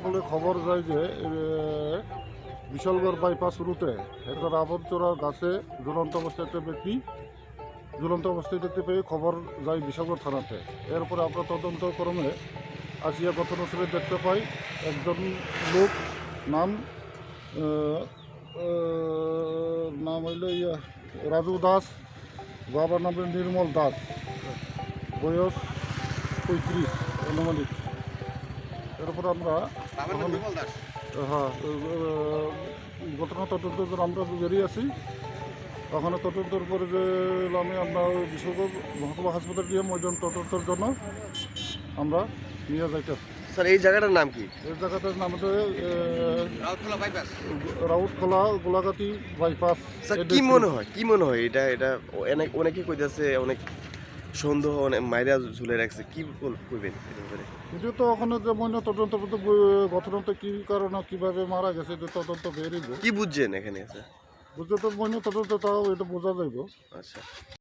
করলে খবর যায় যে বিশালগড় বাইপাস রুটে একটা রাবণচোরা গাছে ঝুলন্ত অবস্থায় একটা ব্যক্তি ঝুলন্ত অবস্থায় দেখতে পেয়ে খবর যায় বিশালগড় থানাতে। এরপরে আমরা তদন্তক্রমে আসিয়া ঘটনাস্থলে দেখতে পাই একজন লোক নাম নাম হইল রাজু দাস, বাবার নাম নির্মল দাস, বয়স 35 আনুমানিক। এরপর আমরা হ্যাঁ ঘটনা তদন্তের জন্য আমরা বেরিয়ে আছি। ওখানে তদন্তের পরে যে আমরা বিশ্বকর্ম মহকুমা হাসপাতাল দিয়ে ওইজন তদন্তের জন্য আমরা নিয়ে যাইতেছি। স্যার এই জায়গাটার নাম কি? এই জায়গাটার নাম হচ্ছে রাউতখোলা গোলাঘাটি বাইপাস। স্যার কি মনে হয় এটা অনেকে কইতাছে অনেক সন্দেহ অনেক মাইরা ঝুলে রাখছে, কি কইবেন এর ব্যাপারে? এটা তো ওখানে যে ময়না তদন্ত ঘটনাটা কী কারণে কীভাবে মারা গেছে এটা তদন্ত বেরিয়ে কি বুঝছেন এখানে স্যার? বুঝতে তো ময়না তদন্ত তাও এটা বোঝা যাইব। আচ্ছা।